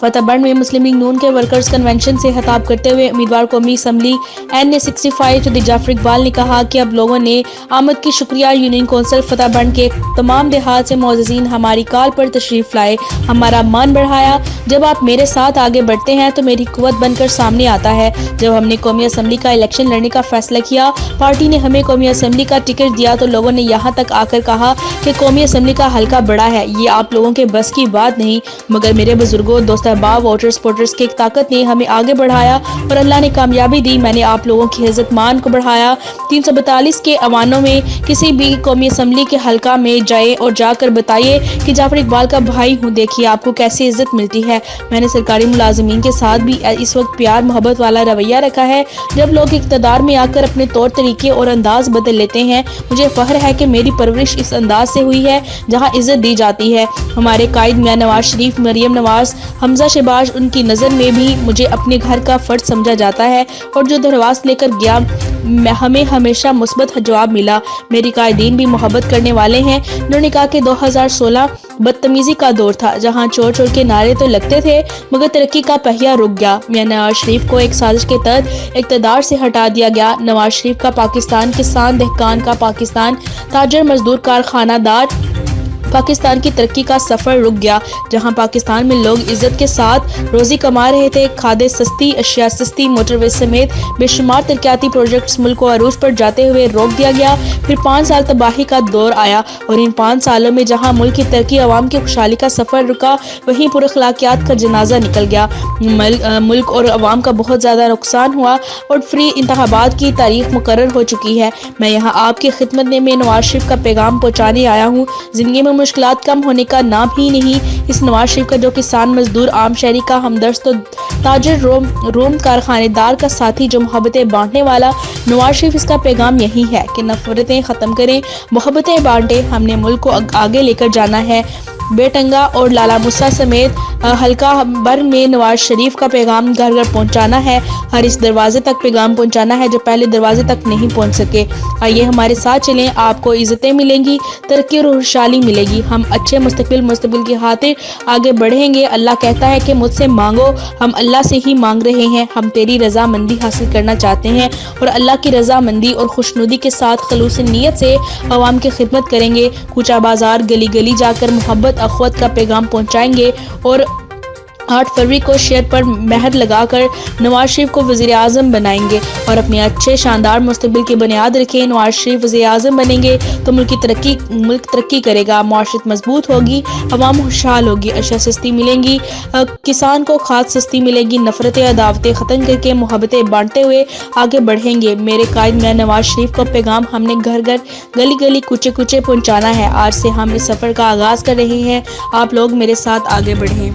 فتح بنڈ میں مسلم لیگ نون کے workers convention سے خطاب کرتے ہوئے امیدوار قومی اسمبلی NA65 چودھری جعفر اقبال نے کہا کہ اب لوگوں نے آمد کی شکریہ یونین کونسل فتح بنڈ کے تمام دیہات سے معززین ہماری کال پر تشریف لائے، ہمارا مان بڑھایا۔ جب آپ میرے ساتھ آگے بڑھتے ہیں تو میری قوت بن کر سامنے آتا ہے۔ جب ہم نے قومی اسمبلی کا الیکشن لڑنے کا فیصلہ کیا، پارٹی نے ہمیں قومی اسمبلی کا ٹکٹ دیا تو لوگوں نے یہاں تک آ کر کہا کہ قومی اسمبلی کا حلقہ بڑا ہے، یہ آپ لوگوں کے بس کی بات نہیں، مگر میرے بزرگوں، دوست احباب، ووٹر سپورٹرز کی ایک طاقت نے ہمیں آگے بڑھایا اور اللہ نے کامیابی دی۔ میں نے آپ لوگوں کی عزت مان کو بڑھایا۔ 342 کے ایوانوں میں کسی بھی قومی اسمبلی کے حلقہ میں جائیں اور جا کر بتائیے کہ جعفر اقبال کا بھائی ہوں، دیکھیے آپ کو کیسی عزت ملتی ہے۔ میں نے سرکاری ملازمین کے ساتھ بھی اس وقت پیار محبت والا رویہ رکھا ہے۔ جب لوگ اقتدار میں آ کر اپنے طور طریقے اور انداز بدل لیتے ہیں، مجھے فخر ہے کہ میری پرورش اس انداز سے ہوئی ہے جہاں عزت دی جاتی ہے۔ ہمارے قائد میاں نواز شریف، مریم نواز، حمزہ شہباز، ان کی نظر میں بھی مجھے اپنے گھر کا فرد سمجھا جاتا ہے اور جو درخواست لے کر گیا ہمیں ہمیشہ مثبت جواب ملا۔ میرے قائدین بھی محبت کرنے والے ہیں۔ انہوں نے کہا کہ 2016 بدتمیزی کا دور تھا جہاں چور چور کے نعرے تو لگتے تھے مگر ترقی کا پہیہ رک گیا۔ میاں نواز شریف کو ایک سازش کے تحت اقتدار سے ہٹا دیا گیا۔ نواز شریف کا پاکستان، کسان دہقان کا پاکستان، تاجر مزدور کارخانہ دار پاکستان کی ترقی کا سفر رک گیا۔ جہاں پاکستان میں لوگ عزت کے ساتھ روزی کما رہے تھے، کھادیں سستی، اشیاء سستی، موٹر وے سمیت بے شمار ترقیاتی پروجیکٹس ملک کو عروج پر جاتے ہوئے روک دیا گیا۔ پھر 5 سال تباہی کا دور آیا اور ان 5 سالوں میں جہاں ملک کی ترقی، عوام کی خوشحالی کا سفر رکا، وہیں پر اخلاقیات کا جنازہ نکل گیا۔ ملک اور عوام کا بہت زیادہ نقصان ہوا اور فری انتخابات کی تاریخ مقرر ہو چکی ہے۔ میں یہاں آپ کی خدمت میں نواز شریف کا پیغام پہنچانے آیا ہوں۔ زندگی میں مشکلات کم ہونے کا نام ہی نہیں۔ اس نواز شریف کا جو کسان، مزدور، عام شہری کا ہمدرد، تو تاجر روم کارخانے دار کا ساتھی، جو محبتیں بانٹنے والا، نواز شریف اس کا پیغام یہی ہے کہ نفرتیں ختم کریں، محبتیں بانٹیں۔ ہم نے ملک کو آگے لے کر جانا ہے۔ بیٹنگا اور لالا مسا سمیت حلقہ بھر میں نواز شریف کا پیغام گھر گھر پہنچانا ہے، ہر اس دروازے تک پیغام پہنچانا ہے جو پہلے دروازے تک نہیں پہنچ سکے۔ آئیے ہمارے ساتھ چلیں، آپ کو عزتیں ملیں گی، ترقی اور خوشحالی ملے گی۔ ہم اچھے مستقبل کی خاطر آگے بڑھیں گے۔ اللہ کہتا ہے کہ مجھ سے مانگو، ہم اللہ سے ہی مانگ رہے ہیں۔ ہم تیری رضا مندی حاصل کرنا چاہتے ہیں اور اللہ کی رضا مندی اور خوشنودی کے ساتھ خلوص نیت سے عوام کی خدمت کریں گے۔ کوچہ بازار، گلی گلی جا کر محبت اخوت کا پیغام پہنچائیں گے اور 8 فروری کو شیر پر مہر لگا کر نواز شریف کو وزیر اعظم بنائیں گے اور اپنے اچھے شاندار مستقبل کی بنیاد رکھیں۔ نواز شریف وزیر اعظم بنیں گے تو ملک ترقی کرے گا، معاشرت مضبوط ہوگی، عوام خوشحال ہوگی، اشیاء سستی ملیں گی، کسان کو کھاد سستی ملے گی، نفرتیں عداوتیں ختم کر کے محبتیں بانٹتے ہوئے آگے بڑھیں گے۔ میرے قائد میاں نواز شریف کا پیغام ہم نے گھر گھر، گلی گلی، کوچے کوچے پہنچانا ہے۔ آج سے ہم اس سفر کا آغاز کر رہے ہیں، آپ لوگ میرے ساتھ آگے بڑھیں۔